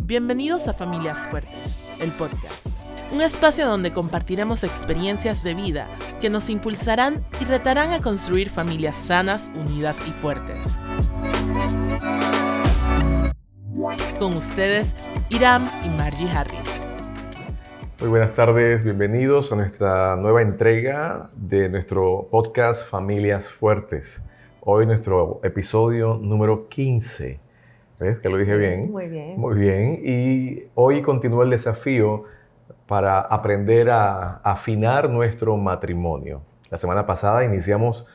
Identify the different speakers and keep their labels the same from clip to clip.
Speaker 1: Bienvenidos a Familias Fuertes, el podcast. Un espacio donde compartiremos experiencias de vida que nos impulsarán y retarán a construir familias sanas, unidas y fuertes. Con ustedes, Iram y Margie Harris.
Speaker 2: Muy buenas tardes, bienvenidos a nuestra nueva entrega de nuestro podcast Familias Fuertes. Hoy nuestro episodio número 15. ¿Ves que lo dije bien?
Speaker 3: Muy bien.
Speaker 2: Muy bien. Y hoy continúa el desafío para aprender a afinar nuestro matrimonio. La semana pasada iniciamos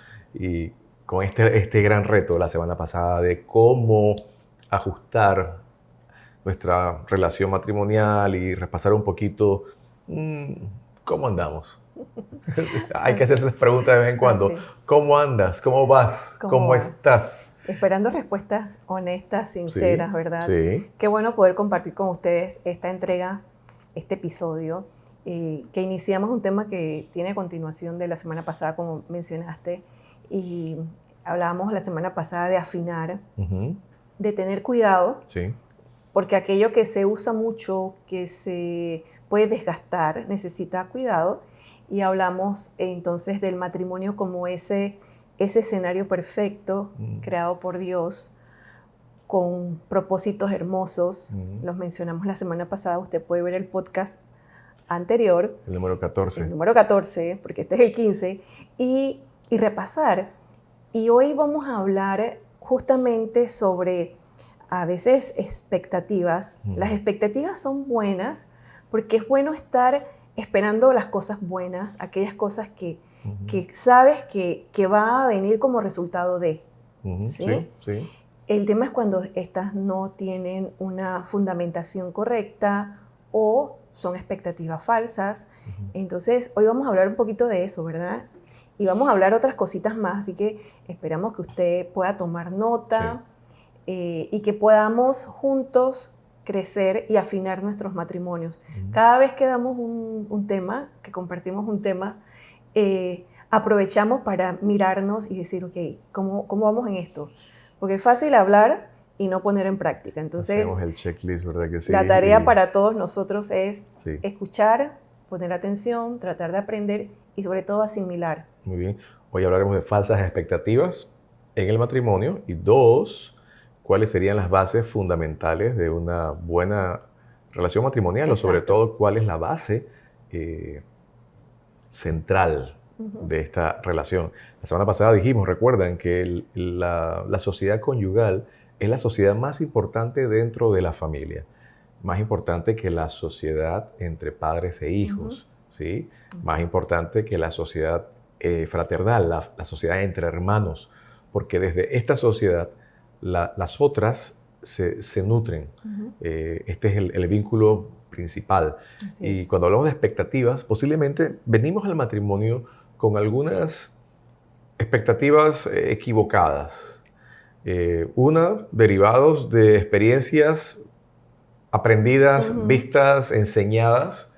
Speaker 2: con este gran reto, la semana pasada, de cómo ajustar nuestra relación matrimonial y repasar un poquito cómo andamos. Hay que hacer esas preguntas de vez en cuando.
Speaker 3: Sí.
Speaker 2: ¿Cómo andas? ¿Cómo vas? ¿Cómo estás?
Speaker 3: Esperando respuestas honestas, sinceras,
Speaker 2: Sí,
Speaker 3: ¿verdad?
Speaker 2: sí.
Speaker 3: Qué bueno poder compartir con ustedes esta entrega, este episodio, que iniciamos un tema que tiene continuación de la semana pasada, como mencionaste, y hablábamos la semana pasada de afinar, de tener cuidado,
Speaker 2: Sí.
Speaker 3: porque aquello que se usa mucho, que se puede desgastar, necesita cuidado, y hablamos entonces del matrimonio como ese escenario perfecto creado por Dios con propósitos hermosos. Los mencionamos la semana pasada. Usted puede ver el podcast anterior.
Speaker 2: El número 14.
Speaker 3: El número 14, porque este es el 15. Y repasar. Y hoy vamos a hablar justamente sobre, a veces, expectativas. Las expectativas son buenas porque es bueno estar esperando las cosas buenas, aquellas cosas que sabes que va a venir como resultado de. ¿Sí?
Speaker 2: Sí.
Speaker 3: El tema es cuando estas no tienen una fundamentación correcta o son expectativas falsas. Entonces, hoy vamos a hablar un poquito de eso, ¿verdad? Y vamos a hablar otras cositas más, así que esperamos que usted pueda tomar nota y que podamos juntos crecer y afinar nuestros matrimonios. Cada vez que damos un tema, que compartimos un tema, aprovechamos para mirarnos y decir, ok, ¿cómo vamos en esto? Porque es fácil hablar y no poner en práctica. Entonces,
Speaker 2: hacemos el checklist, ¿verdad que sí?
Speaker 3: La tarea para todos nosotros es
Speaker 2: Sí.
Speaker 3: escuchar, poner atención, tratar de aprender y sobre todo asimilar.
Speaker 2: Muy bien. Hoy hablaremos de falsas expectativas en el matrimonio y 2, cuáles serían las bases fundamentales de una buena relación matrimonial.
Speaker 3: Exacto.
Speaker 2: O sobre todo cuál es la base central de esta relación. La semana pasada dijimos, recuerdan, que la sociedad conyugal es la sociedad más importante dentro de la familia, más importante que la sociedad entre padres e hijos, ¿sí? Más importante que la sociedad fraternal, la sociedad entre hermanos, porque desde esta sociedad las otras se nutren. Este es el vínculo principal.
Speaker 3: Así es.
Speaker 2: Cuando hablamos de expectativas, posiblemente venimos al matrimonio con algunas expectativas equivocadas. Una, derivados de experiencias aprendidas, vistas, enseñadas.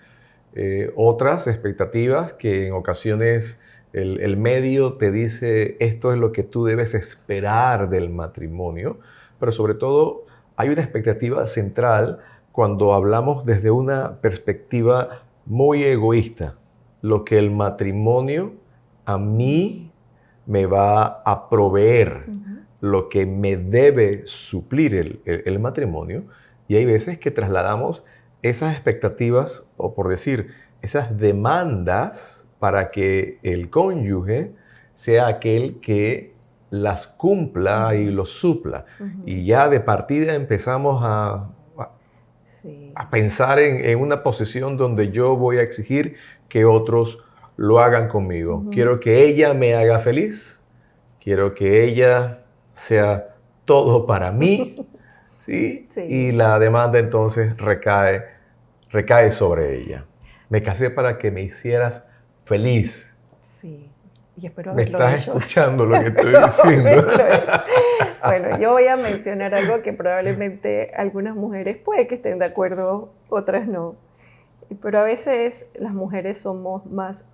Speaker 2: Otras expectativas que en ocasiones el medio te dice esto es lo que tú debes esperar del matrimonio, pero sobre todo hay una expectativa central cuando hablamos desde una perspectiva muy egoísta. Lo que el matrimonio a mí me va a proveer, lo que me debe suplir el matrimonio, y hay veces que trasladamos esas expectativas, o por decir, esas demandas para que el cónyuge sea aquel que las cumpla y los supla. Y ya de partida empezamos a pensar en una posición donde yo voy a exigir que otros lo hagan conmigo. Quiero que ella me haga feliz, quiero que ella sea todo para mí, ¿sí? Y la demanda entonces recae sobre ella. Me casé para que me hicieras feliz.
Speaker 3: Sí, y espero
Speaker 2: ¿Me
Speaker 3: haberlo
Speaker 2: estás
Speaker 3: hecho.
Speaker 2: escuchando lo que estoy diciendo?
Speaker 3: Bueno, yo voy a mencionar algo que probablemente algunas mujeres puede que estén de acuerdo, otras no. Pero a veces las mujeres somos más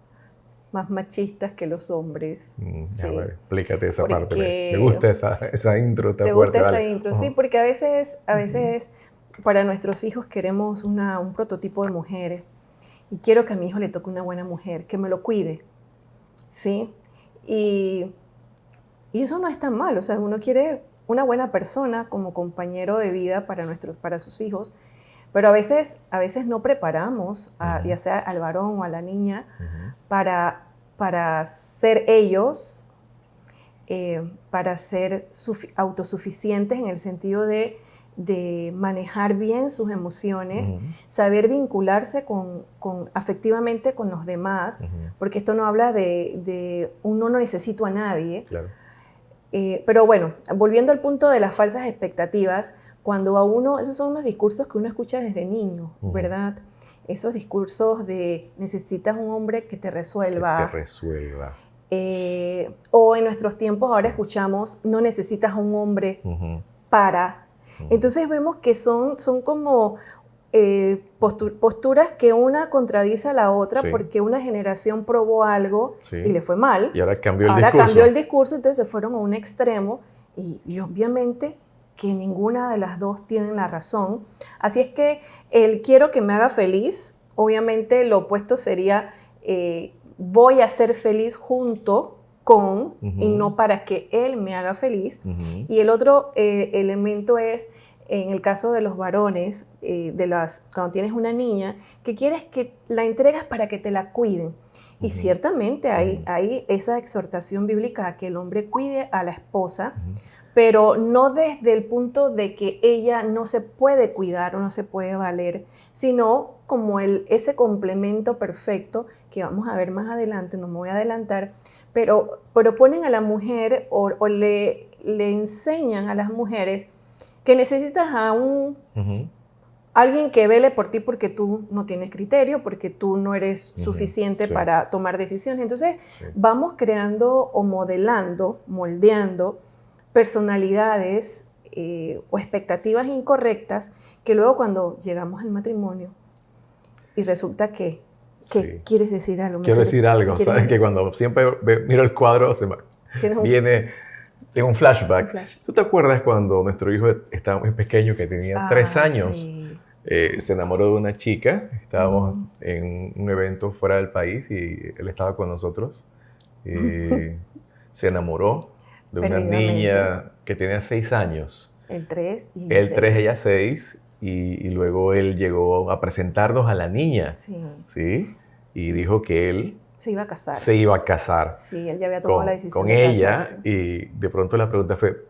Speaker 3: machistas que los hombres.
Speaker 2: A ver, explícate esa parte.
Speaker 3: Porque
Speaker 2: Me gusta esa intro.
Speaker 3: ¿Te gusta esa intro? Sí, porque a veces para nuestros hijos queremos un prototipo de mujer y quiero que a mi hijo le toque una buena mujer, que me lo cuide, ¿sí? Y eso no es tan mal, o sea, uno quiere una buena persona como compañero de vida para sus hijos, pero a veces no preparamos, ya sea al varón o a la niña, para ser ellos, para ser autosuficientes en el sentido de manejar bien sus emociones, saber vincularse afectivamente con los demás, porque esto no habla de uno no necesito a nadie.
Speaker 2: Claro.
Speaker 3: Pero bueno, volviendo al punto de las falsas expectativas, cuando a uno, esos son los discursos que uno escucha desde niño, ¿verdad? Esos discursos de necesitas un hombre que te resuelva.
Speaker 2: Que te resuelva.
Speaker 3: O en nuestros tiempos ahora escuchamos, no necesitas un hombre para. Entonces vemos que son como posturas que una contradice a la otra, porque una generación probó algo y le fue mal.
Speaker 2: Y ahora cambió el discurso.
Speaker 3: Entonces se fueron a un extremo y obviamente que ninguna de las dos tienen la razón. Así es que el quiero que me haga feliz, obviamente lo opuesto sería voy a ser feliz junto con y no para que él me haga feliz. Y el otro elemento es, en el caso de los varones, cuando tienes una niña, que quieres que la entregas para que te la cuiden. Y ciertamente hay esa exhortación bíblica a que el hombre cuide a la esposa, pero no desde el punto de que ella no se puede cuidar o no se puede valer, sino como ese complemento perfecto que vamos a ver más adelante, no me voy a adelantar, pero ponen a la mujer o le enseñan a las mujeres que necesitas a alguien que vele por ti porque tú no tienes criterio, porque tú no eres suficiente para tomar decisiones. Entonces vamos creando o moldeando personalidades o expectativas incorrectas que luego cuando llegamos al matrimonio y resulta que quieres decir algo.
Speaker 2: Quiero decir algo, ¿sabes? Que cuando siempre miro el cuadro viene... Tengo un flashback. ¿Tú te acuerdas cuando nuestro hijo estaba muy pequeño, que tenía 3 años? Sí. Se enamoró de una chica. Estábamos en un evento fuera del país y él estaba con nosotros. Y se enamoró de una niña que tenía 6 años.
Speaker 3: El 3 y
Speaker 2: el 3, ella 6. Y luego él llegó a presentarnos a la niña. Sí. Y dijo que él
Speaker 3: se iba a casar.
Speaker 2: Sí,
Speaker 3: él ya había tomado la decisión
Speaker 2: con ella. Y de pronto la pregunta fue,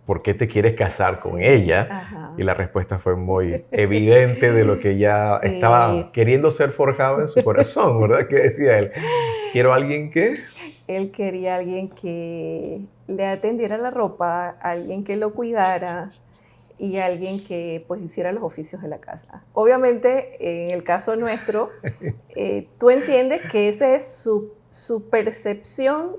Speaker 2: ¿por qué te quieres casar con ella?
Speaker 3: Ajá.
Speaker 2: Y la respuesta fue muy evidente de lo que ya estaba queriendo ser forjado en su corazón, ¿verdad? Que decía él, quiero a alguien que...
Speaker 3: Él quería a alguien que le atendiera la ropa, alguien que lo cuidara y alguien que pues hiciera los oficios de la casa. Obviamente, en el caso nuestro, tú entiendes que esa es su percepción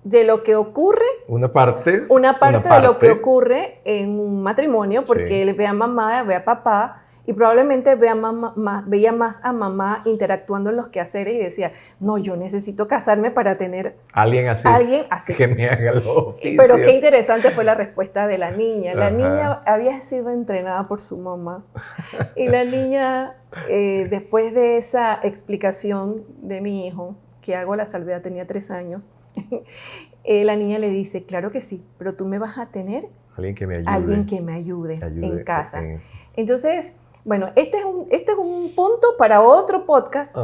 Speaker 3: de lo que ocurre.
Speaker 2: Una parte
Speaker 3: de lo que ocurre en un matrimonio, porque él ve a mamá, ve a papá, y probablemente veía más a mamá interactuando en los quehaceres y decía, no, yo necesito casarme para tener
Speaker 2: alguien así. Que me haga los oficios.
Speaker 3: Pero qué interesante fue la respuesta de la niña. La niña había sido entrenada por su mamá. Y la niña, después de esa explicación de mi hijo, que hago la salvedad, tenía 3 años, la niña le dice, claro que sí, pero tú me vas a tener
Speaker 2: alguien que me ayude
Speaker 3: en casa. Entonces, bueno, este es un punto para otro podcast,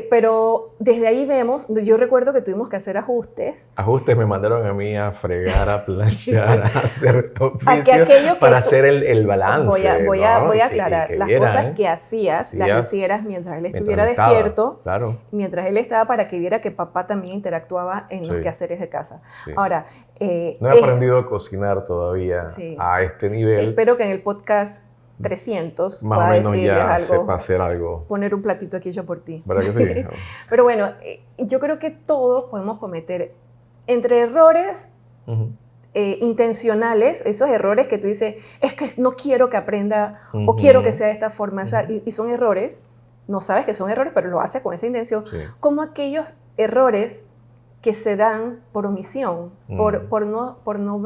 Speaker 3: pero desde ahí vemos, yo recuerdo que tuvimos que hacer ajustes.
Speaker 2: Me mandaron a mí a fregar, a planchar, a hacer oficios para hacer el balance.
Speaker 3: Voy a aclarar, las cosas que hacías, las hicieras mientras él estuviera despierto, mientras él estaba, para que viera que papá también interactuaba en los quehaceres de casa. Ahora,
Speaker 2: no he aprendido a cocinar todavía a este nivel.
Speaker 3: Espero que en el podcast 300
Speaker 2: más o menos ya sepa hacer algo.
Speaker 3: Poner un platito aquí hecho por ti.
Speaker 2: ¿Verdad que sí?
Speaker 3: Pero bueno, yo creo que todos podemos cometer entre errores intencionales, esos errores que tú dices, es que no quiero que aprenda o quiero que sea de esta forma, o sea, y son errores, no sabes que son errores, pero lo haces con esa intención, como aquellos errores que se dan por omisión, por no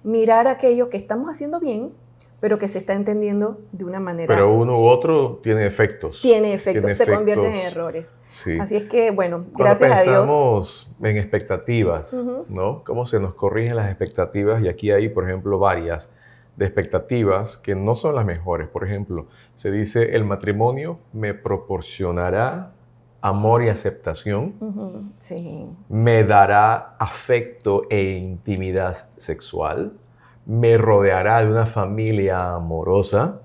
Speaker 3: mirar aquello que estamos haciendo bien, pero que se está entendiendo de una manera...
Speaker 2: Pero uno u otro tiene efectos.
Speaker 3: Tiene efectos, se convierten en errores.
Speaker 2: Sí.
Speaker 3: Así es que, bueno, gracias a Dios...
Speaker 2: Cuando pensamos en expectativas, ¿no? ¿Cómo se nos corrigen las expectativas? Y aquí hay, por ejemplo, varias de expectativas que no son las mejores. Por ejemplo, se dice, el matrimonio me proporcionará amor y aceptación,
Speaker 3: sí.
Speaker 2: me dará afecto e intimidad sexual, me rodeará de una familia amorosa,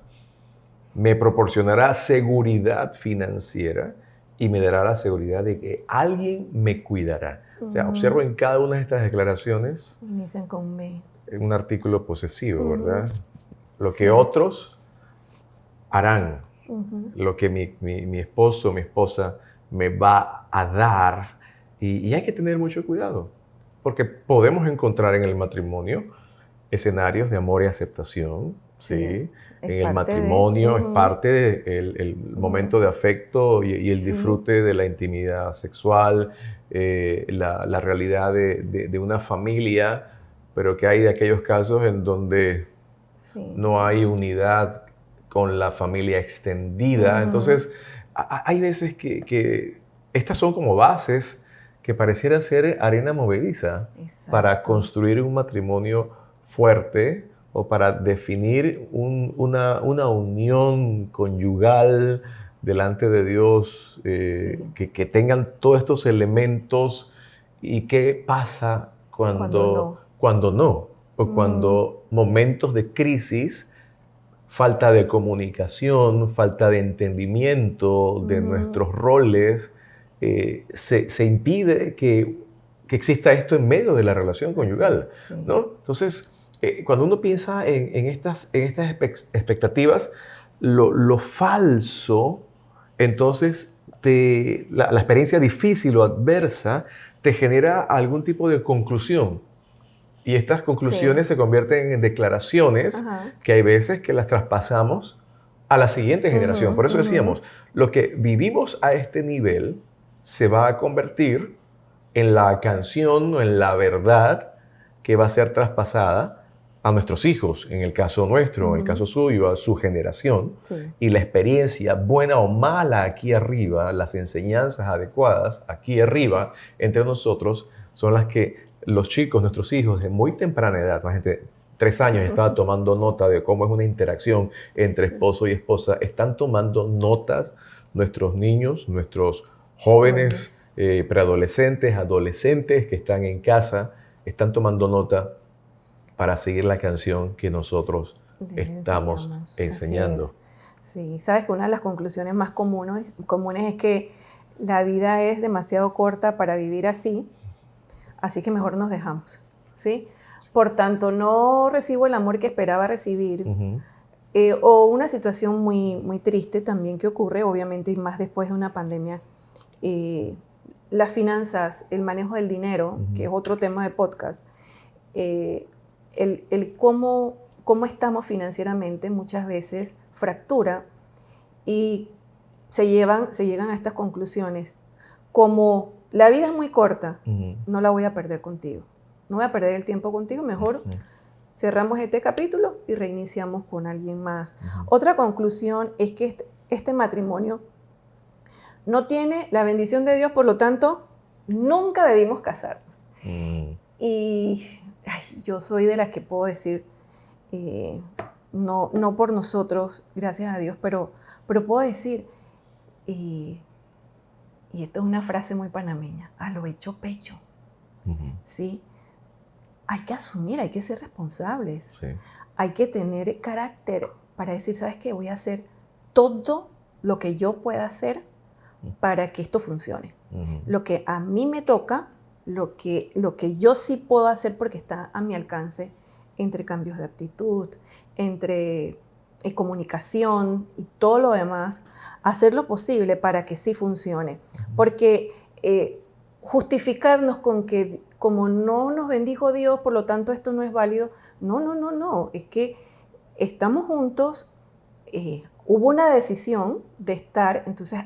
Speaker 2: me proporcionará seguridad financiera y me dará la seguridad de que alguien me cuidará. O sea, observo en cada una de estas declaraciones
Speaker 3: inician con me.
Speaker 2: Un artículo posesivo, ¿verdad? Lo que otros harán, lo que mi esposo o mi esposa me va a dar. Y hay que tener mucho cuidado, porque podemos encontrar en el matrimonio escenarios de amor y aceptación, ¿sí? En el matrimonio es parte del momento de afecto y el disfrute de la intimidad sexual, la realidad de una familia, pero que hay de aquellos casos en donde no hay unidad con la familia extendida. Entonces, hay veces que estas son como bases que pareciera ser arena movediza para construir un matrimonio fuerte o para definir una unión conyugal delante de Dios, que tengan todos estos elementos. ¿Y qué pasa cuando no? O cuando momentos de crisis, falta de comunicación, falta de entendimiento de nuestros roles, se impide que exista esto en medio de la relación conyugal, ¿no? Entonces, cuando uno piensa en estas expectativas, lo falso, entonces la experiencia difícil o adversa te genera algún tipo de conclusión. Y estas conclusiones se convierten en declaraciones que hay veces que las traspasamos a la siguiente generación. Por eso decíamos, lo que vivimos a este nivel se va a convertir en la canción o en la verdad que va a ser traspasada a nuestros hijos, en el caso nuestro, en el caso suyo, a su generación. Y la experiencia, buena o mala aquí arriba, las enseñanzas adecuadas aquí arriba entre nosotros, son las que los chicos, nuestros hijos, de muy temprana edad, más gente, 3 años, estaba tomando nota de cómo es una interacción entre esposo y esposa. Están tomando notas nuestros niños, nuestros jóvenes, preadolescentes, adolescentes que están en casa, están tomando nota para seguir la canción que nosotros estamos enseñando.
Speaker 3: Sí, sabes que una de las conclusiones más comunes es que la vida es demasiado corta para vivir así. Así que mejor nos dejamos, ¿sí? Por tanto, no recibo el amor que esperaba recibir. O una situación muy, muy triste también que ocurre, obviamente, y más después de una pandemia. Las finanzas, el manejo del dinero, que es otro tema de podcast. El cómo estamos financieramente muchas veces fractura y se llegan a estas conclusiones. Como la vida es muy corta, no la voy a perder contigo. No voy a perder el tiempo contigo, mejor cerramos este capítulo y reiniciamos con alguien más. Otra conclusión es que este matrimonio no tiene la bendición de Dios, por lo tanto, nunca debimos casarnos. Y yo soy de las que puedo decir, no por nosotros, gracias a Dios, pero puedo decir, y esto es una frase muy panameña, a lo hecho pecho, ¿sí? Hay que asumir, hay que ser responsables, hay que tener carácter para decir, ¿sabes qué? Voy a hacer todo lo que yo pueda hacer para que esto funcione. Lo que a mí me toca, lo que yo sí puedo hacer porque está a mi alcance, entre cambios de actitud, entre comunicación y todo lo demás, hacer lo posible para que sí funcione. Porque justificarnos con que como no nos bendijo Dios, por lo tanto esto no es válido, no. Es que estamos juntos, hubo una decisión de estar, entonces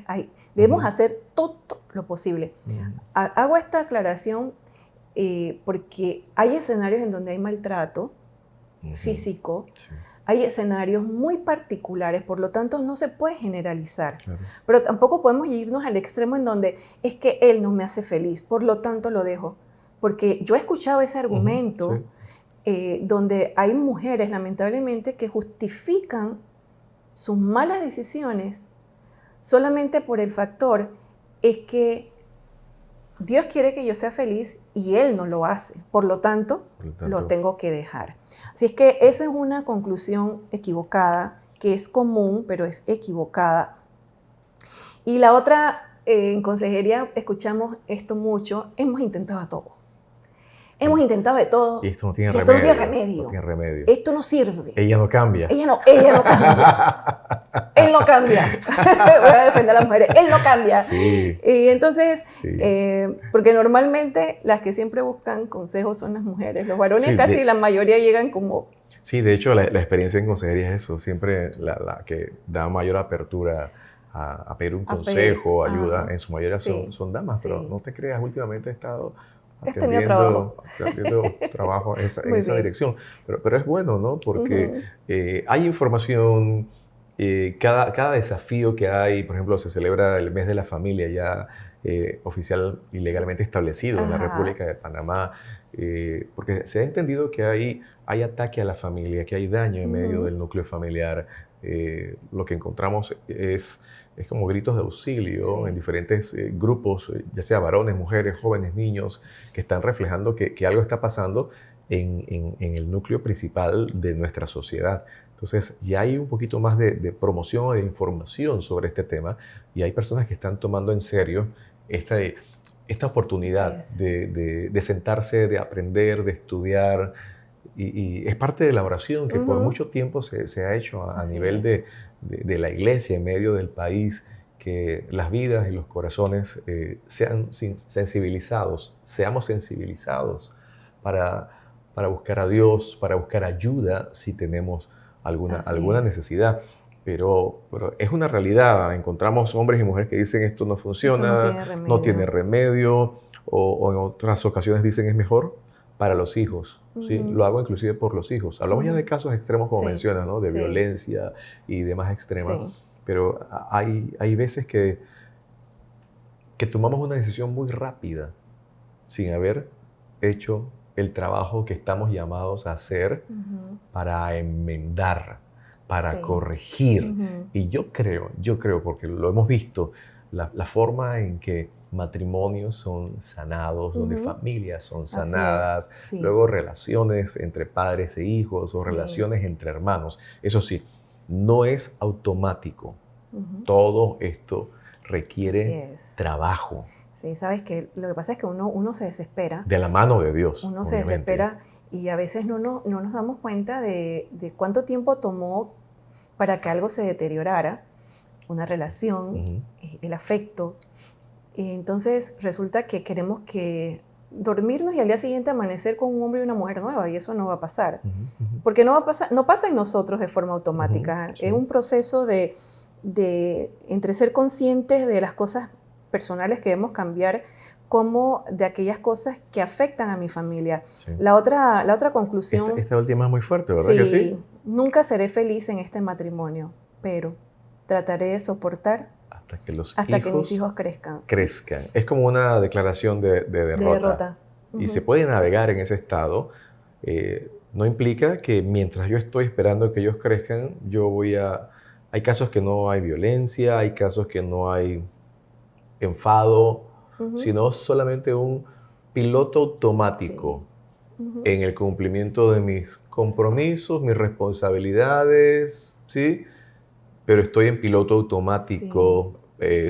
Speaker 3: debemos hacer todo lo posible. Hago esta aclaración porque hay escenarios en donde hay maltrato físico, hay escenarios muy particulares, por lo tanto no se puede generalizar.
Speaker 2: Claro.
Speaker 3: Pero tampoco podemos irnos al extremo en donde es que él no me hace feliz, por lo tanto lo dejo. Porque yo he escuchado ese argumento donde hay mujeres, lamentablemente, que justifican sus malas decisiones solamente por el factor es que Dios quiere que yo sea feliz y Él no lo hace. Por lo tanto, lo tengo que dejar. Así es que esa es una conclusión equivocada, que es común, pero es equivocada. Y la otra, en consejería escuchamos esto mucho, hemos intentado todo. Hemos intentado de todo.
Speaker 2: Y esto no tiene
Speaker 3: remedio.
Speaker 2: No tiene remedio.
Speaker 3: Esto no sirve.
Speaker 2: Ella no cambia.
Speaker 3: Ella no cambia. Él no cambia. Voy a defender a las mujeres. Él no cambia.
Speaker 2: Sí.
Speaker 3: Y entonces,
Speaker 2: Sí.
Speaker 3: porque normalmente las que siempre buscan consejos son las mujeres. Los varones casi la mayoría llegan como...
Speaker 2: Sí, de hecho la experiencia en consejería es eso. Siempre la que da mayor apertura a pedir un consejo, ayuda, en su mayoría son damas. Pero no te creas, últimamente he estado...
Speaker 3: Has tenido trabajo.
Speaker 2: trabajo en esa dirección. Pero es bueno, ¿no? Porque hay información, cada desafío que hay, por ejemplo, se celebra el mes de la familia ya oficial y legalmente establecido en la República de Panamá, porque se ha entendido que hay ataque a la familia, que hay daño en medio del núcleo familiar. Lo que encontramos es como gritos de auxilio en diferentes grupos, ya sea varones, mujeres, jóvenes, niños, que están reflejando que algo está pasando en el núcleo principal de nuestra sociedad. Entonces ya hay un poquito más de promoción o de información sobre este tema y hay personas que están tomando en serio esta oportunidad de sentarse, de aprender, de estudiar. Y es parte de la oración que por mucho tiempo se ha hecho a nivel de la iglesia en medio del país, que las vidas y los corazones seamos sensibilizados para buscar a Dios, para buscar ayuda si tenemos alguna necesidad. Pero es una realidad. Encontramos hombres y mujeres que dicen esto no funciona, no tiene remedio, o en otras ocasiones dicen es mejor para los hijos. ¿Sí? Lo hago inclusive por los hijos. Hablamos ya de casos extremos, como mencionas, ¿no? De violencia y demás extremas. Pero hay veces que tomamos una decisión muy rápida sin haber hecho el trabajo que estamos llamados a hacer para enmendar, para corregir. Y yo creo, porque lo hemos visto, la forma en que matrimonios son sanados, donde familias son sanadas, luego relaciones entre padres e hijos o relaciones entre hermanos. Eso sí, no es automático. Todo esto requiere trabajo.
Speaker 3: Sí, sabes que lo que pasa es que uno se desespera.
Speaker 2: De la mano de Dios.
Speaker 3: Uno se desespera y a veces no nos damos cuenta de cuánto tiempo tomó para que algo se deteriorara, una relación, el afecto. Y entonces resulta que queremos que dormirnos y al día siguiente amanecer con un hombre y una mujer nueva, y eso no va a pasar. Porque no pasa en nosotros de forma automática. Es un proceso de entre ser conscientes de las cosas personales que debemos cambiar, como de aquellas cosas que afectan a mi familia. La otra conclusión...
Speaker 2: Esta última es muy fuerte, ¿verdad que sí?
Speaker 3: Nunca seré feliz en este matrimonio, pero trataré de soportar hasta que mis hijos crezcan.
Speaker 2: Es como una declaración de derrota. Y se puede navegar en ese estado. No implica que mientras yo estoy esperando que ellos crezcan, hay casos que no hay violencia, hay casos que no hay enfado, sino solamente un piloto automático en el cumplimiento de mis compromisos, mis responsabilidades, ¿sí? Pero estoy en piloto automático,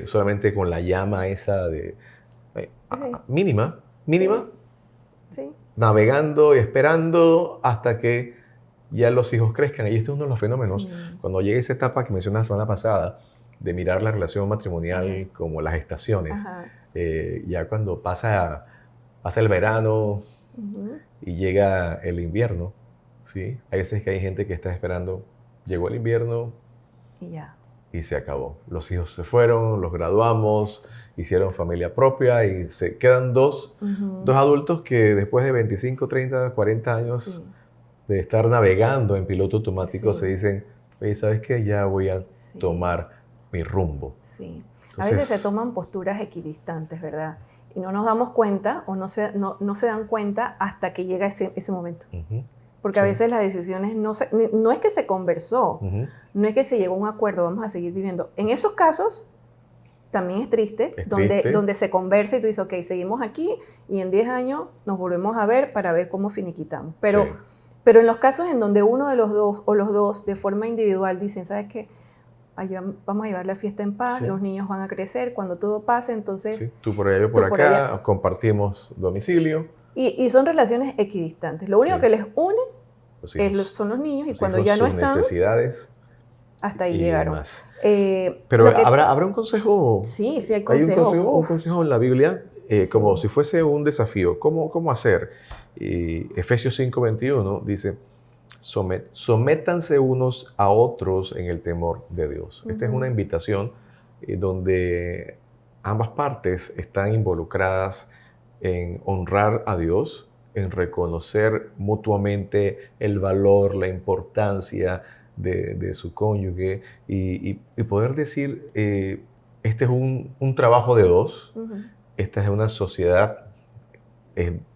Speaker 2: solamente con la llama esa de mínima, navegando y esperando hasta que ya los hijos crezcan. Y este es uno de los fenómenos. Cuando llega esa etapa que mencioné la semana pasada, de mirar la relación matrimonial como las estaciones, ya cuando pasa el verano y llega el invierno, ¿sí? Hay veces que hay gente que está esperando, llegó el invierno y se acabó. Los hijos se fueron, los graduamos, hicieron familia propia y se quedan dos adultos que después de 25, 30, 40 años de estar navegando en piloto automático,
Speaker 3: Sí.
Speaker 2: se dicen, oye, ¿sabes qué? Ya voy a
Speaker 3: Sí.
Speaker 2: tomar mi rumbo.
Speaker 3: Sí. A
Speaker 2: Entonces,
Speaker 3: veces se toman posturas equidistantes, ¿verdad? Y no nos damos cuenta o no se dan cuenta hasta que llega ese momento.
Speaker 2: ujú,
Speaker 3: Porque a
Speaker 2: sí,
Speaker 3: veces las decisiones no es que se conversó,
Speaker 2: ujú,
Speaker 3: no es que se llegó a un acuerdo, vamos a seguir viviendo. En esos casos también es triste,
Speaker 2: es
Speaker 3: donde
Speaker 2: triste.
Speaker 3: se conversa y tú dices, ok, seguimos aquí y en 10 años nos volvemos a ver para ver cómo finiquitamos. Pero,
Speaker 2: Sí,
Speaker 3: pero en los casos en donde uno de los dos o los dos de forma individual dicen, ¿sabes qué? Vamos a llevar la fiesta en paz,
Speaker 2: sí,
Speaker 3: los niños van a crecer, cuando todo pase, entonces
Speaker 2: sí. Tú por allá, yo por
Speaker 3: tú por
Speaker 2: acá,
Speaker 3: allá.
Speaker 2: compartimos domicilio,
Speaker 3: Y son relaciones equidistantes. Lo único
Speaker 2: sí,
Speaker 3: que les une
Speaker 2: los hijos.
Speaker 3: son los niños y
Speaker 2: Los
Speaker 3: cuando
Speaker 2: hijos,
Speaker 3: ya no
Speaker 2: sus
Speaker 3: están,
Speaker 2: necesidades
Speaker 3: hasta ahí
Speaker 2: y
Speaker 3: llegaron.
Speaker 2: demás. Pero
Speaker 3: Lo que,
Speaker 2: ¿habrá un consejo?
Speaker 3: sí, sí hay
Speaker 2: Hay
Speaker 3: consejos.
Speaker 2: un
Speaker 3: Uf,
Speaker 2: consejo en la Biblia, como
Speaker 3: sí.
Speaker 2: si fuese un desafío. ¿Cómo hacer? Y Efesios 5:21 dice, sométanse unos a otros en el temor de Dios. Esta es una invitación donde ambas partes están involucradas en honrar a Dios, en reconocer mutuamente el valor, la importancia de su cónyuge y poder decir, este es un trabajo de dos,
Speaker 3: Ujú,
Speaker 2: esta es una sociedad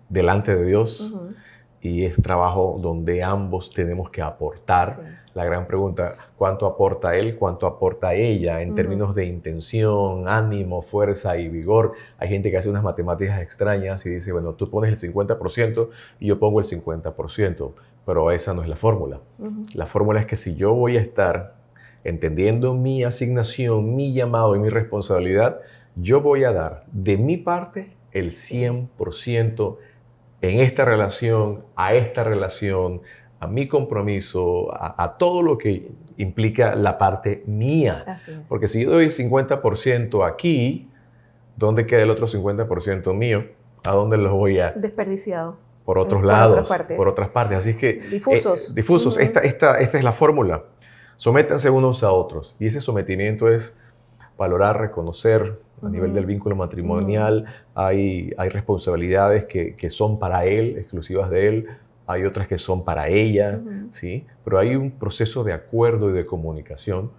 Speaker 2: delante de Dios
Speaker 3: ujú.
Speaker 2: y es trabajo donde ambos tenemos que aportar.
Speaker 3: Sí.
Speaker 2: La gran pregunta, ¿cuánto aporta él? ¿Cuánto aporta ella? En
Speaker 3: Ujú.
Speaker 2: términos de intención, ánimo, fuerza y vigor. Hay gente que hace unas matemáticas extrañas y dice, bueno, tú pones el 50% y yo pongo el 50%, pero esa no es la fórmula.
Speaker 3: Ujú.
Speaker 2: La fórmula es que si yo voy a estar entendiendo mi asignación, mi llamado y mi responsabilidad, yo voy a dar de mi parte el 100% en esta relación, a mi compromiso, a todo lo que implica la parte mía.
Speaker 3: Así es.
Speaker 2: Porque si yo doy el 50% aquí, ¿dónde queda el otro 50% mío? ¿A dónde los voy a...?
Speaker 3: Desperdiciado.
Speaker 2: Por otros
Speaker 3: Por
Speaker 2: lados,
Speaker 3: otras partes.
Speaker 2: por otras partes. Así que,
Speaker 3: Difusos.
Speaker 2: difusos,
Speaker 3: Ujú.
Speaker 2: esta es la fórmula. Sométanse unos a otros. Y ese sometimiento es valorar, reconocer a nivel
Speaker 3: Ujú.
Speaker 2: del vínculo matrimonial. Hay responsabilidades que son para él, exclusivas de él. Hay otras que son para ella,
Speaker 3: Ujú.
Speaker 2: ¿sí? Pero hay un proceso de acuerdo y de comunicación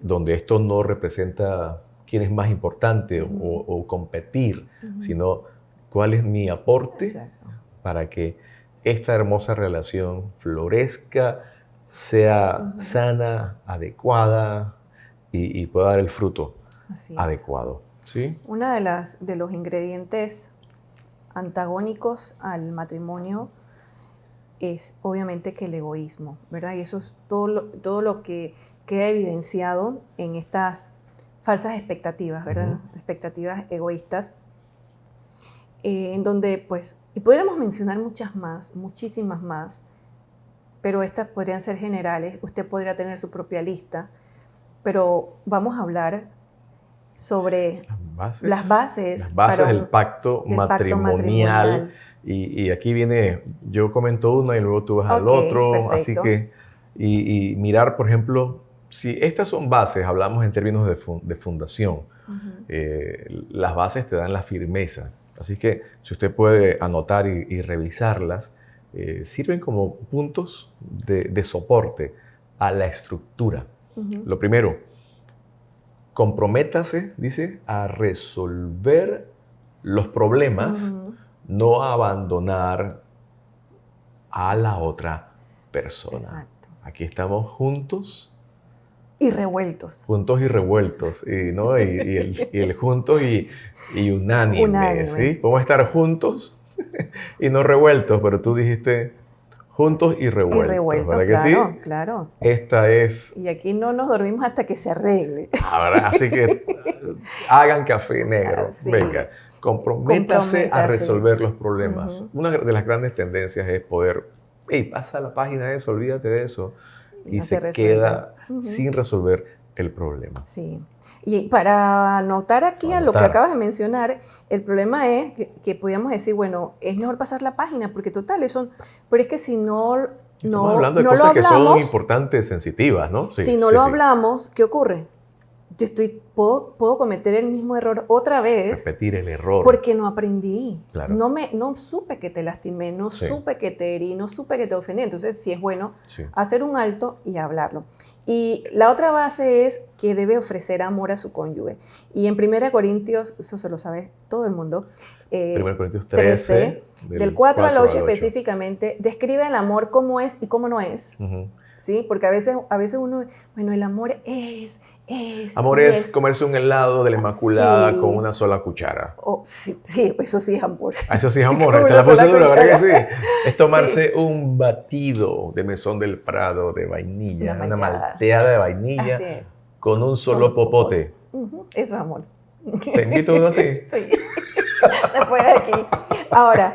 Speaker 2: donde esto no representa quién es más importante o competir,
Speaker 3: Ujú.
Speaker 2: sino cuál es mi aporte
Speaker 3: Exacto.
Speaker 2: para que esta hermosa relación florezca, sea
Speaker 3: Ujú.
Speaker 2: sana, adecuada y pueda dar el fruto
Speaker 3: Así es.
Speaker 2: adecuado. ¿Sí?
Speaker 3: Uno de los ingredientes antagónicos al matrimonio es obviamente que el egoísmo, ¿verdad? Y eso es todo lo que queda evidenciado en estas falsas expectativas, ¿verdad?
Speaker 2: Ujú.
Speaker 3: Expectativas egoístas, en donde, pues, y podríamos mencionar muchas más, muchísimas más, pero estas podrían ser generales, usted podría tener su propia lista, pero vamos a hablar sobre las bases para
Speaker 2: del pacto
Speaker 3: del pacto
Speaker 2: matrimonial.
Speaker 3: matrimonial.
Speaker 2: Y aquí viene, yo comento una y luego tú vas al
Speaker 3: Ok,
Speaker 2: otro. Así
Speaker 3: perfecto.
Speaker 2: que, y mirar, por ejemplo, si estas son bases, hablamos en términos de fundación.
Speaker 3: Ujú.
Speaker 2: Las bases te dan la firmeza. Así que si usted puede anotar y revisarlas, sirven como puntos de soporte a la estructura.
Speaker 3: Ujú.
Speaker 2: Lo primero, comprométase, dice, a resolver los problemas,
Speaker 3: Ujú.
Speaker 2: no a abandonar a la otra persona.
Speaker 3: Exacto.
Speaker 2: Aquí estamos juntos
Speaker 3: Y revueltos.
Speaker 2: y revueltos, ¿no? y el juntos y unánime,
Speaker 3: Unánimes.
Speaker 2: ¿sí? Podemos estar juntos y no revueltos, pero tú dijiste juntos y
Speaker 3: Y
Speaker 2: revueltos,
Speaker 3: revueltos,
Speaker 2: ¿verdad que
Speaker 3: claro,
Speaker 2: sí?
Speaker 3: claro.
Speaker 2: Esta es,
Speaker 3: Y aquí no nos dormimos hasta que se arregle.
Speaker 2: ahora, así que hagan café negro,
Speaker 3: Sí.
Speaker 2: venga, comprométase a resolver los problemas.
Speaker 3: Ujú.
Speaker 2: Una de las grandes tendencias es poder, hey, pasa la página de eso, olvídate de eso, y
Speaker 3: no
Speaker 2: se
Speaker 3: resuelve.
Speaker 2: queda
Speaker 3: Ujú.
Speaker 2: sin resolver el problema.
Speaker 3: Sí. Y para anotar aquí a lo que
Speaker 2: Anotar.
Speaker 3: acabas de mencionar, el problema es que podríamos decir, bueno, es mejor pasar la página, porque total, eso, pero es que si no
Speaker 2: Estamos hablando de
Speaker 3: no lo
Speaker 2: cosas que son
Speaker 3: hablamos,
Speaker 2: importantes, sensitivas, ¿no? Sí,
Speaker 3: si no
Speaker 2: sí,
Speaker 3: lo
Speaker 2: sí.
Speaker 3: hablamos, ¿qué ocurre? puedo cometer el mismo error otra vez.
Speaker 2: Repetir el error.
Speaker 3: Porque no aprendí.
Speaker 2: Claro.
Speaker 3: No supe que te lastimé, no supe que te herí, no supe que te ofendí. Entonces sí es bueno hacer un alto y hablarlo. Y la otra base es que debe ofrecer amor a su cónyuge. Y en 1 Corintios, eso se lo sabe todo el mundo,
Speaker 2: 1 Corintios 13,
Speaker 3: del 4 al 8 específicamente, describe el amor cómo es y cómo no es. ¿Sí? Porque a veces uno, bueno, el amor es...
Speaker 2: Amor es comerse un helado de la Inmaculada con una sola cuchara.
Speaker 3: Sí, eso sí es amor.
Speaker 2: Eso sí es amor, te la puse dura, ¿verdad que sí? Es tomarse un batido de Mesón del Prado de vainilla, una malteada de vainilla con un solo popote.
Speaker 3: Eso es amor.
Speaker 2: ¿Te invito a uno así?
Speaker 3: Sí. Después de aquí. Ahora,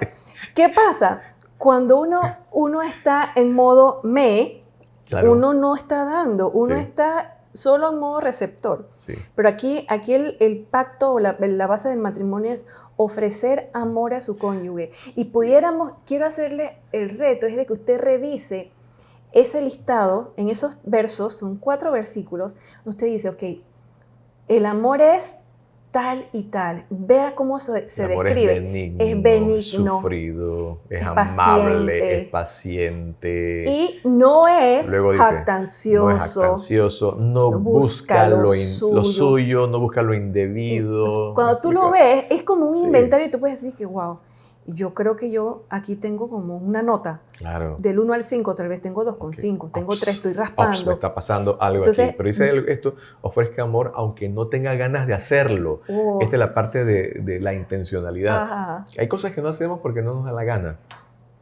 Speaker 3: ¿qué pasa? Cuando uno está en modo uno no está dando, uno está solo en modo receptor. Pero aquí el pacto o la base del matrimonio es ofrecer amor a su cónyuge. Y quiero hacerle el reto, es de que usted revise ese listado, en esos versos, son 4 versículos, usted dice, ok, el amor es tal y tal. Vea cómo se describe.
Speaker 2: Es benigno, sufrido, es amable, es paciente.
Speaker 3: Y no es
Speaker 2: jactancioso, no busca lo suyo, no busca lo indebido.
Speaker 3: Cuando tú lo ves, es como un inventario y tú puedes decir que, wow, yo creo que yo aquí tengo como una nota.
Speaker 2: Claro.
Speaker 3: Del 1 al 5, tal vez tengo 2,5, tengo 3, estoy raspando.
Speaker 2: Me está pasando algo aquí. Pero dice esto, ofrezca amor aunque no tenga ganas de hacerlo. Esta es la parte de la intencionalidad. Ajá. Hay cosas que no hacemos porque no nos da la gana.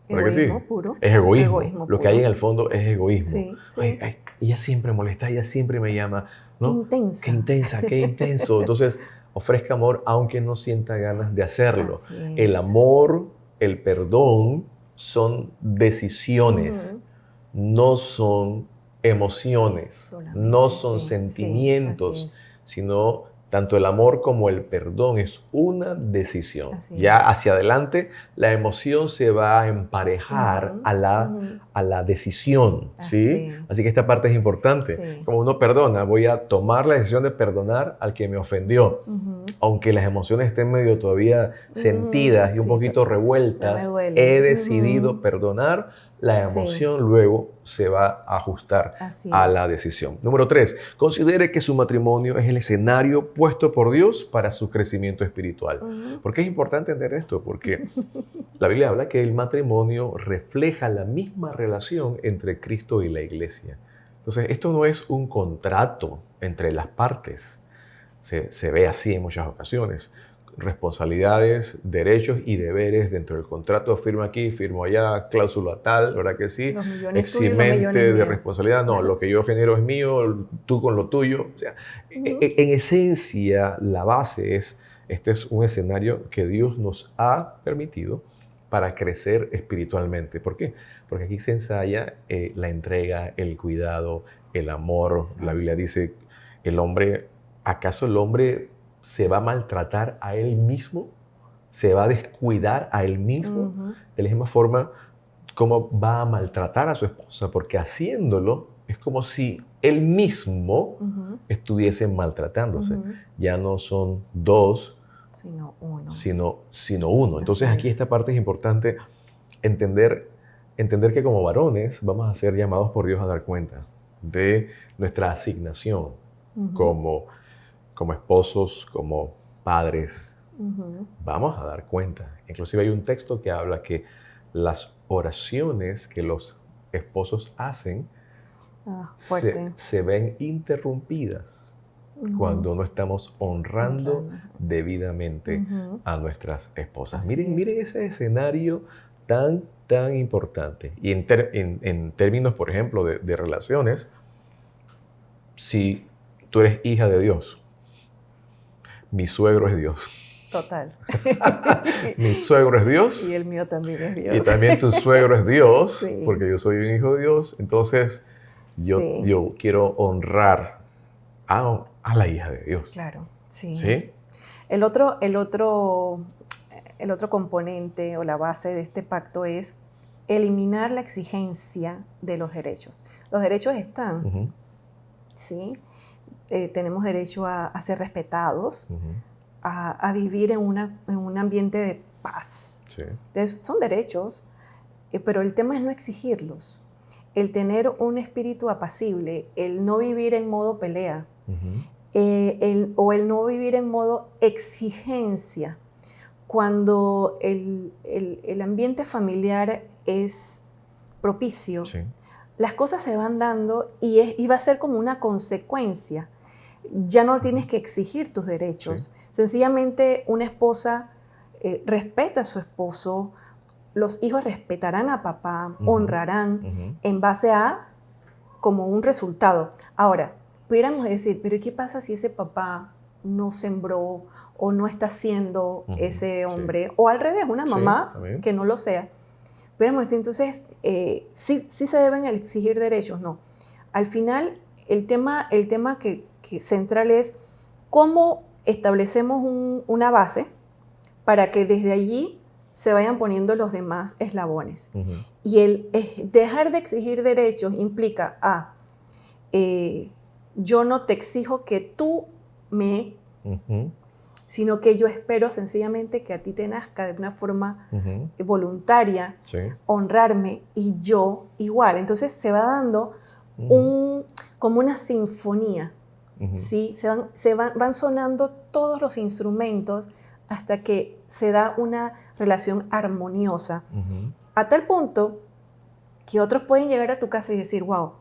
Speaker 3: Egoísmo puro.
Speaker 2: Es egoísmo. Lo que hay en el fondo es egoísmo.
Speaker 3: Sí.
Speaker 2: Ay, ella siempre molesta, ella siempre me llama, ¿no?
Speaker 3: Qué intensa,
Speaker 2: qué intenso. Entonces, ofrezca amor aunque no sienta ganas de hacerlo. El amor, el perdón son decisiones, no son emociones, no son sentimientos, sino tanto el amor como el perdón es una decisión. Ya hacia adelante la emoción se va a emparejar a la decisión, ¿sí? Así que esta parte es importante. Como uno perdona, voy a tomar la decisión de perdonar al que me ofendió. Aunque las emociones estén medio todavía sentidas y un poquito revueltas, he decidido perdonar. La emoción luego se va a ajustar a la decisión. Número 3, considere que su matrimonio es el escenario puesto por Dios para su crecimiento espiritual. ¿Por qué es importante entender esto? Porque la Biblia habla que el matrimonio refleja la misma relación entre Cristo y la iglesia. Entonces, esto no es un contrato entre las partes. Se ve así en muchas ocasiones. Responsabilidades, derechos y deberes dentro del contrato, firma aquí, firmo allá, cláusula tal, ¿verdad que sí? Eximente de responsabilidad, no, lo que yo genero es mío, tú con lo tuyo. O sea, en esencia, la base es, este es un escenario que Dios nos ha permitido para crecer espiritualmente. ¿Por qué? Porque aquí se ensaya la entrega, el cuidado, el amor. La Biblia dice, ¿acaso el hombre se va a maltratar a él mismo? ¿Se va a descuidar a él mismo? De la misma forma, ¿cómo va a maltratar a su esposa? Porque haciéndolo es como si él mismo estuviese maltratándose. Ya no son dos, sino uno. Entonces aquí esta parte es importante, entender que como varones vamos a ser llamados por Dios a dar cuenta de nuestra asignación como esposos, como padres. Vamos a dar cuenta. Inclusive hay un texto que habla que las oraciones que los esposos hacen se ven interrumpidas cuando no estamos honrando debidamente a nuestras esposas. Miren ese escenario tan importante. Y en términos, por ejemplo, de relaciones, si tú eres hija de Dios, mi suegro es Dios.
Speaker 3: Total.
Speaker 2: Mi suegro es Dios.
Speaker 3: Y el mío también es Dios.
Speaker 2: Y también tu suegro es Dios, porque yo soy un hijo de Dios. Entonces, yo quiero honrar a la hija de Dios.
Speaker 3: Claro, sí.
Speaker 2: ¿Sí?
Speaker 3: El otro componente o la base de este pacto es eliminar la exigencia de los derechos. Los derechos están, ¿sí? tenemos derecho a ser respetados,
Speaker 2: Ujú.
Speaker 3: a vivir en un ambiente de paz.
Speaker 2: Sí.
Speaker 3: Entonces, son derechos, pero el tema es no exigirlos. El tener un espíritu apacible, el no vivir en modo pelea,
Speaker 2: Ujú.
Speaker 3: o el no vivir en modo exigencia. Cuando el ambiente familiar es propicio,
Speaker 2: Sí.
Speaker 3: las cosas se van dando y va a ser como una consecuencia. Ya no tienes que exigir tus derechos.
Speaker 2: Sí.
Speaker 3: Sencillamente una esposa respeta a su esposo, los hijos respetarán a papá,
Speaker 2: Ujú.
Speaker 3: honrarán
Speaker 2: Ujú.
Speaker 3: en base a como un resultado. Ahora, pudiéramos decir, pero ¿qué pasa si ese papá no sembró o no está siendo
Speaker 2: Ujú.
Speaker 3: ese
Speaker 2: Sí.
Speaker 3: hombre? O al revés, una
Speaker 2: Sí,
Speaker 3: mamá
Speaker 2: también.
Speaker 3: que no lo sea. Pudiéramos decir, entonces, sí se deben exigir derechos, no. Al final, el tema que central es cómo establecemos una base para que desde allí se vayan poniendo los demás eslabones.
Speaker 2: Ujú.
Speaker 3: Y el dejar de exigir derechos implica, yo no te exijo que tú
Speaker 2: Ujú.
Speaker 3: sino que yo espero sencillamente que a ti te nazca de una forma
Speaker 2: Ujú.
Speaker 3: voluntaria,
Speaker 2: Sí.
Speaker 3: honrarme y yo igual. Entonces se va dando
Speaker 2: Ujú.
Speaker 3: como una sinfonía,
Speaker 2: Ujú.
Speaker 3: ¿sí? Van sonando todos los instrumentos hasta que se da una relación armoniosa.
Speaker 2: Ujú.
Speaker 3: A tal punto que otros pueden llegar a tu casa y decir, wow,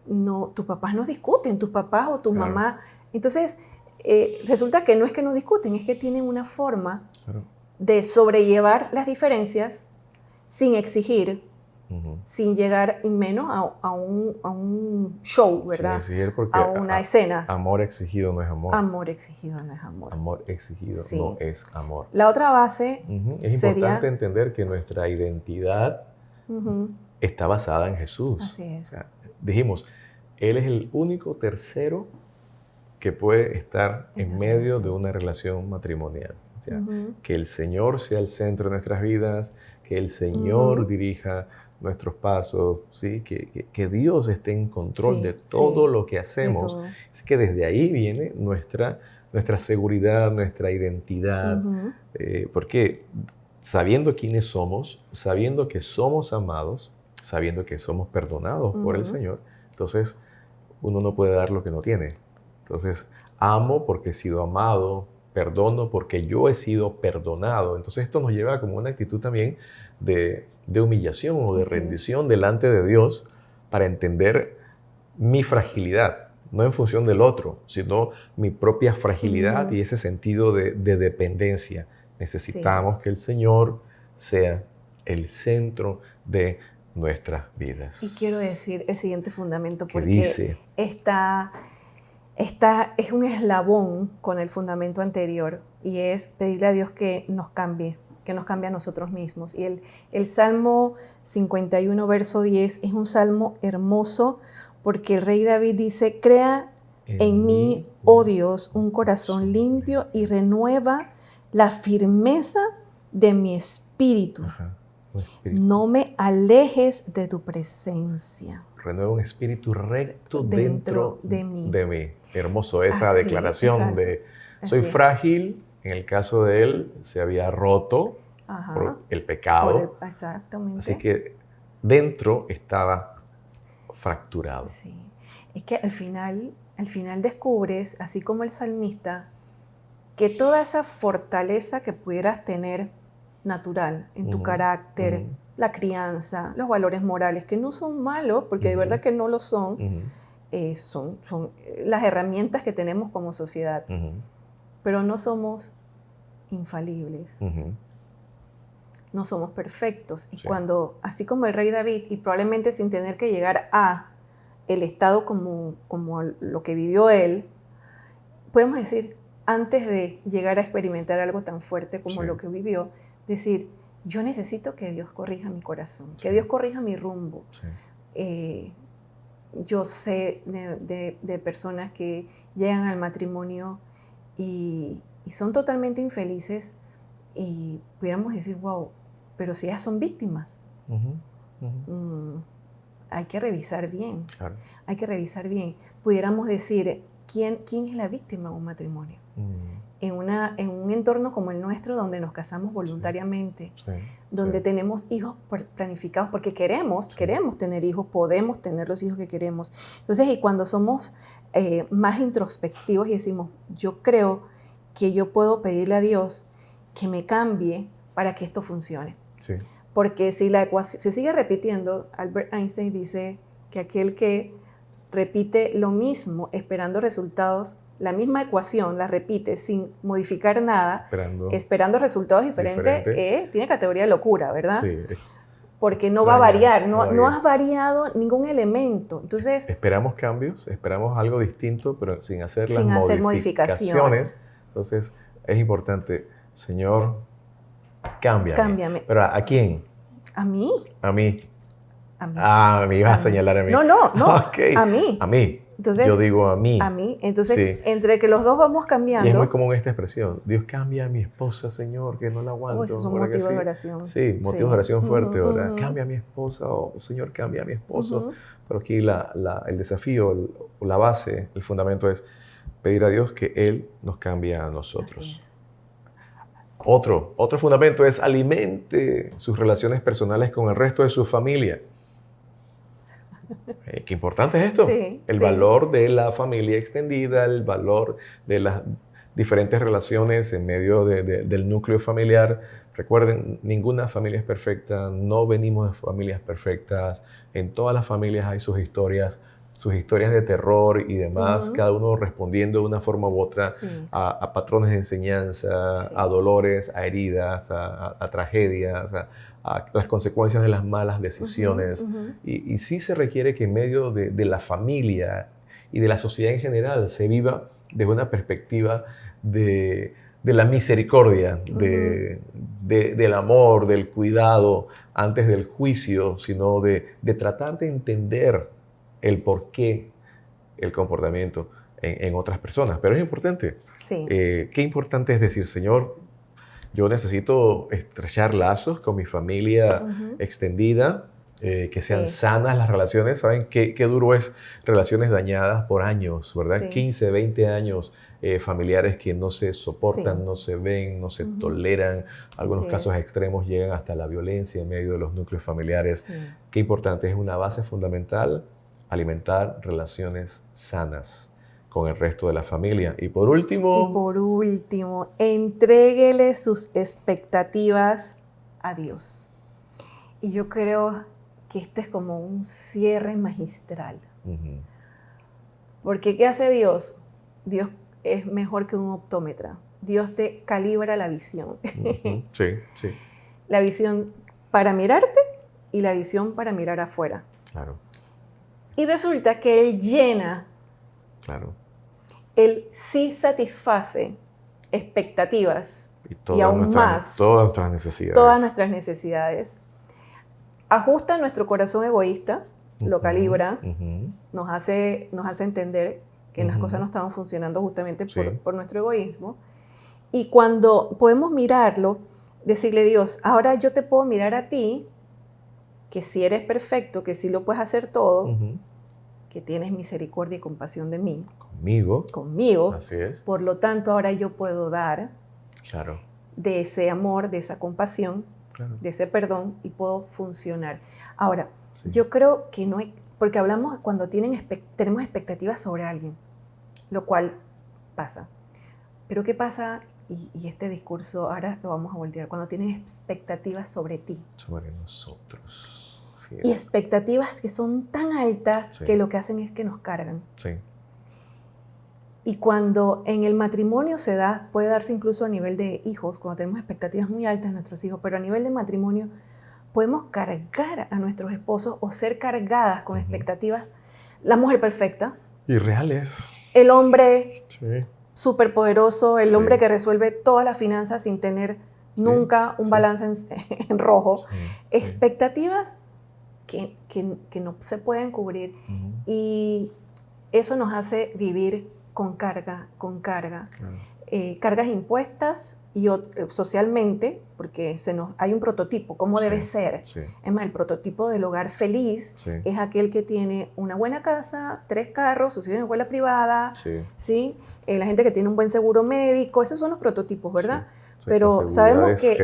Speaker 3: no, tus papás no discuten, tus papás o tu
Speaker 2: Claro.
Speaker 3: mamá. Entonces, resulta que no es que no discuten, es que tienen una forma
Speaker 2: Claro.
Speaker 3: de sobrellevar las diferencias sin exigir,
Speaker 2: Ujú.
Speaker 3: sin llegar y menos a un show,
Speaker 2: Sin
Speaker 3: ¿verdad?
Speaker 2: exigir porque
Speaker 3: A una escena.
Speaker 2: amor exigido no es amor.
Speaker 3: Amor exigido no es amor.
Speaker 2: Amor exigido
Speaker 3: Sí.
Speaker 2: no es amor.
Speaker 3: La otra base
Speaker 2: Ujú. Es
Speaker 3: sería...
Speaker 2: importante entender que nuestra identidad
Speaker 3: Ujú,
Speaker 2: está basada en Jesús.
Speaker 3: así
Speaker 2: O
Speaker 3: es.
Speaker 2: sea, dijimos, Él es el único tercero que puede estar
Speaker 3: En
Speaker 2: en
Speaker 3: la
Speaker 2: medio de
Speaker 3: relación.
Speaker 2: una relación matrimonial. O sea,
Speaker 3: Ujú,
Speaker 2: que el Señor sea el centro de nuestras vidas, que el Señor
Speaker 3: ujú.
Speaker 2: dirija nuestros pasos, ¿sí? Que Dios esté en control de
Speaker 3: Sí,
Speaker 2: todo
Speaker 3: sí,
Speaker 2: lo que
Speaker 3: de
Speaker 2: hacemos.
Speaker 3: todo.
Speaker 2: Así que desde ahí viene nuestra seguridad, nuestra identidad,
Speaker 3: Ujú,
Speaker 2: porque sabiendo quiénes somos, sabiendo que somos amados, sabiendo que somos perdonados por el
Speaker 3: ujú.
Speaker 2: Señor, entonces uno no puede dar lo que no tiene. Entonces, amo porque he sido amado, perdono porque yo he sido perdonado. Entonces, esto nos lleva como una actitud también de humillación o de
Speaker 3: Así
Speaker 2: rendición
Speaker 3: es.
Speaker 2: delante de Dios para entender mi fragilidad, no en función del otro, sino mi propia fragilidad y
Speaker 3: Ujú,
Speaker 2: ese sentido de dependencia.
Speaker 3: sí.
Speaker 2: Necesitamos que el Señor sea el centro de nuestras
Speaker 3: Y quiero
Speaker 2: vidas.
Speaker 3: decir el siguiente fundamento
Speaker 2: Que
Speaker 3: porque
Speaker 2: dice,
Speaker 3: esta es un eslabón con el fundamento anterior y es pedirle a Dios que nos cambie a nosotros mismos. Y el Salmo 51, verso 10 es un salmo hermoso porque el rey David dice, crea en mí, oh Dios, un corazón limpio y renueva la firmeza de mi espíritu.
Speaker 2: ajá, un espíritu.
Speaker 3: No me alejes de tu presencia
Speaker 2: Renueva un espíritu recto
Speaker 3: dentro
Speaker 2: dentro
Speaker 3: de mí.
Speaker 2: de mí. Hermoso esa
Speaker 3: Así,
Speaker 2: declaración
Speaker 3: exacto.
Speaker 2: de soy
Speaker 3: Así es.
Speaker 2: frágil. En el caso de él, se había roto
Speaker 3: Ajá.
Speaker 2: por el pecado.
Speaker 3: Exactamente.
Speaker 2: Así que dentro estaba fracturado.
Speaker 3: Sí. Es que al final descubres, así como el salmista, que toda esa fortaleza que pudieras tener natural en tu
Speaker 2: Ujú,
Speaker 3: carácter,
Speaker 2: ujú,
Speaker 3: la crianza, los valores morales, que no son malos, porque de
Speaker 2: ujú,
Speaker 3: verdad que no lo son,
Speaker 2: ujú,
Speaker 3: son las herramientas que tenemos como sociedad,
Speaker 2: ujú,
Speaker 3: pero no somos infalibles.
Speaker 2: ujú.
Speaker 3: No somos perfectos. Y
Speaker 2: Sí.
Speaker 3: cuando, así como el rey David, y probablemente sin tener que llegar a el estado como lo que vivió él, podemos decir, antes de llegar a experimentar algo tan fuerte como
Speaker 2: Sí.
Speaker 3: lo que vivió, decir, yo necesito que Dios corrija mi corazón, que
Speaker 2: Sí.
Speaker 3: Dios corrija mi rumbo.
Speaker 2: Sí.
Speaker 3: Yo sé de personas que llegan al matrimonio y son totalmente infelices y pudiéramos decir, wow, pero si ellas son víctimas,
Speaker 2: Ujú, ujú.
Speaker 3: hay que revisar bien,
Speaker 2: Claro.
Speaker 3: hay que revisar bien. Pudiéramos decir, ¿quién es la víctima de un matrimonio? En un entorno como el nuestro, donde nos casamos voluntariamente, donde tenemos hijos planificados, porque queremos tener hijos, podemos tener los hijos que queremos. Entonces, y cuando somos más introspectivos y decimos, yo creo que yo puedo pedirle a Dios que me cambie para que esto funcione. Sí. Porque si la ecuación se sigue repitiendo, Albert Einstein dice que aquel que repite lo mismo esperando resultados, la misma ecuación la repite sin modificar nada, esperando resultados diferentes, tiene categoría de locura, ¿verdad? Sí. Porque no va a variar, no has variado ningún elemento. Entonces,
Speaker 2: esperamos cambios, esperamos algo distinto, pero sin hacer
Speaker 3: modificaciones.
Speaker 2: Entonces, es importante, Señor, cámbiame. ¿Pero a quién?
Speaker 3: ¿A mí?
Speaker 2: A mí. Me ibas a señalar a mí.
Speaker 3: No, okay. A mí.
Speaker 2: Entonces, yo digo a mí.
Speaker 3: A mí. Entonces, entre que los dos vamos cambiando.
Speaker 2: Y es muy común esta expresión. Dios, cambia a mi esposa, Señor, que no la aguanto.
Speaker 3: Esos son motivos de oración.
Speaker 2: Sí, motivos de oración fuerte. Cambia a mi esposa, Señor, cambia a mi esposo. Pero aquí el desafío, la base, el fundamento es pedir a Dios que Él nos cambie a nosotros. Otro fundamento es alimente sus relaciones personales con el resto de su familia. Qué importante es esto. El valor de la familia extendida, el valor de las diferentes relaciones en medio del núcleo familiar. Recuerden, ninguna familia es perfecta, no venimos de familias perfectas. En todas las familias hay sus historias de terror y demás, cada uno respondiendo de una forma u otra a patrones de enseñanza, a dolores, a heridas, a tragedias, a las consecuencias de las malas decisiones. Y sí se requiere que en medio de la familia y de la sociedad en general se viva desde una perspectiva de la misericordia, del amor, del cuidado antes del juicio, sino de tratar de entender el porqué, el comportamiento en otras personas. Pero es importante. Qué importante es decir, Señor, yo necesito estrechar lazos con mi familia extendida, que sean sanas las relaciones. ¿Saben qué duro es relaciones dañadas por años, verdad? 15, 20 años, familiares que no se soportan, no se ven, no se toleran. Algunos casos extremos llegan hasta la violencia en medio de los núcleos familiares. Qué importante, es una base fundamental alimentar relaciones sanas con el resto de la familia. Y por último,
Speaker 3: entréguele sus expectativas a Dios. Y yo creo que este es como un cierre magistral. Porque ¿qué hace Dios? Dios es mejor que un optómetra. Dios te calibra la visión.
Speaker 2: Sí.
Speaker 3: La visión para mirarte y la visión para mirar afuera.
Speaker 2: Claro.
Speaker 3: Y resulta que Él llena.
Speaker 2: Claro.
Speaker 3: Él sí satisface expectativas y aún más. Todas nuestras necesidades. Ajusta nuestro corazón egoísta, lo calibra, nos hace entender que las cosas no estaban funcionando justamente por nuestro egoísmo. Y cuando podemos mirarlo, decirle, Dios, ahora yo te puedo mirar a ti, que si eres perfecto, que si lo puedes hacer todo, que tienes misericordia y compasión de mí. Conmigo.
Speaker 2: Así es.
Speaker 3: Por lo tanto, ahora yo puedo dar de ese amor, de esa compasión, de ese perdón, y puedo funcionar. Ahora, yo creo que no hay, porque hablamos cuando tenemos expectativas sobre alguien, lo cual pasa. Pero ¿qué pasa? Y este discurso ahora lo vamos a voltear. Cuando tienen expectativas sobre ti.
Speaker 2: Sobre nosotros.
Speaker 3: Y expectativas que son tan altas que lo que hacen es que nos cargan. Y cuando en el matrimonio se da, puede darse incluso a nivel de hijos, cuando tenemos expectativas muy altas en nuestros hijos, pero a nivel de matrimonio podemos cargar a nuestros esposos o ser cargadas con expectativas. La mujer perfecta.
Speaker 2: Irreales.
Speaker 3: El hombre superpoderoso, el hombre que resuelve todas las finanzas sin tener nunca un balance en rojo. Expectativas que no se pueden cubrir. Y eso nos hace vivir con carga. Cargas impuestas, socialmente, porque hay un prototipo, cómo debe ser.
Speaker 2: Sí.
Speaker 3: Es más, el prototipo del hogar feliz es aquel que tiene una buena casa, 3 carros, sus hijos en escuela privada, ¿sí? La gente que tiene un buen seguro médico, esos son los prototipos, ¿verdad?
Speaker 2: Sí.
Speaker 3: Pero sabemos que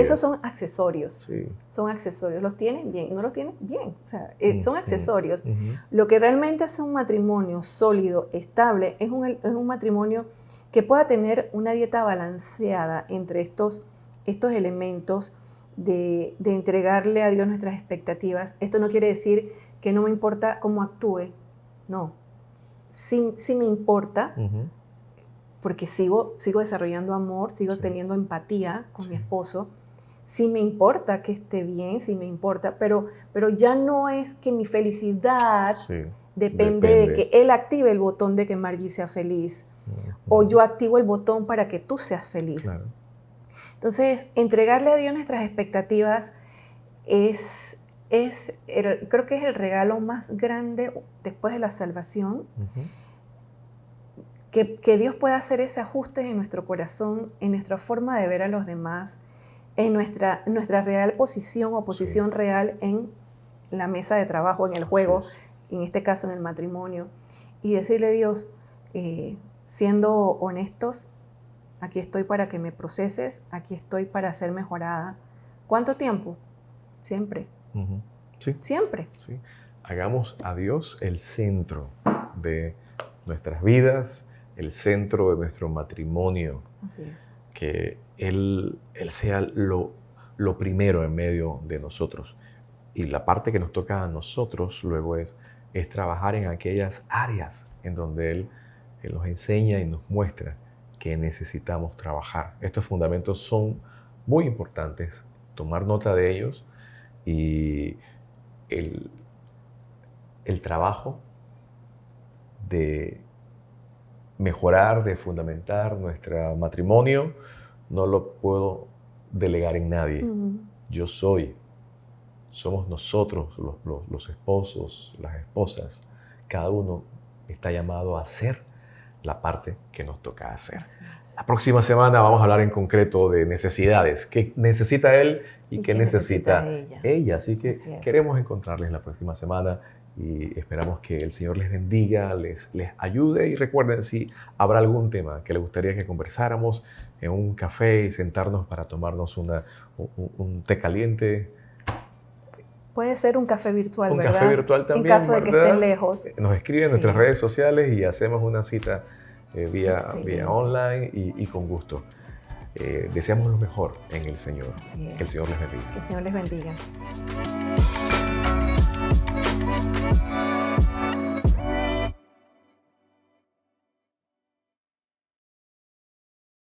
Speaker 3: esos son accesorios.
Speaker 2: Sí.
Speaker 3: Son accesorios. ¿Los tienen? Bien. ¿No los tienen? Bien. O sea, son accesorios.
Speaker 2: Uh-huh.
Speaker 3: Lo que realmente hace un matrimonio sólido, estable, es un matrimonio que pueda tener una dieta balanceada entre estos elementos de entregarle a Dios nuestras expectativas. Esto no quiere decir que no me importa cómo actúe. No. Sí me importa. Uh-huh. Porque sigo desarrollando amor, sigo teniendo empatía con mi esposo. Sí me importa que esté bien, sí me importa, pero ya no es que mi felicidad depende de que él active el botón de que Margie sea feliz, o yo activo el botón para que tú seas feliz. Claro. Entonces, entregarle a Dios nuestras expectativas creo que es el regalo más grande después de la salvación. Uh-huh. Que Dios pueda hacer ese ajuste en nuestro corazón, en nuestra forma de ver a los demás, en nuestra real posición o posición real en la mesa de trabajo, en el juego, en este caso en el matrimonio. Y decirle a Dios, siendo honestos, aquí estoy para que me proceses, aquí estoy para ser mejorada. ¿Cuánto tiempo? Siempre.
Speaker 2: Uh-huh. Sí.
Speaker 3: Siempre.
Speaker 2: Sí. Hagamos a Dios el centro de nuestras vidas, el centro de nuestro matrimonio.
Speaker 3: Así es.
Speaker 2: Que Él sea lo primero en medio de nosotros. Y la parte que nos toca a nosotros luego es trabajar en aquellas áreas en donde Él nos enseña y nos muestra que necesitamos trabajar. Estos fundamentos son muy importantes, tomar nota de ellos, y el trabajo de mejorar, de fundamentar nuestro matrimonio, no lo puedo delegar en nadie. Uh-huh. Somos nosotros los esposos, las esposas. Cada uno está llamado a hacer la parte que nos toca hacer. La próxima semana vamos a hablar en concreto de necesidades. ¿Qué necesita él y qué necesita ella? Así que queremos encontrarles la próxima semana. Y esperamos que el Señor les bendiga, les ayude. Y recuerden, si habrá algún tema que les gustaría que conversáramos en un café y sentarnos para tomarnos un té caliente.
Speaker 3: Puede ser un café virtual, ¿verdad?
Speaker 2: Un café virtual también,
Speaker 3: en caso de que
Speaker 2: ¿verdad?
Speaker 3: estén lejos.
Speaker 2: Nos escriben en nuestras redes sociales y hacemos una cita vía online y con gusto. Deseamos lo mejor en el Señor.
Speaker 3: Así es.
Speaker 2: Que el Señor les bendiga.
Speaker 3: Que el Señor les bendiga.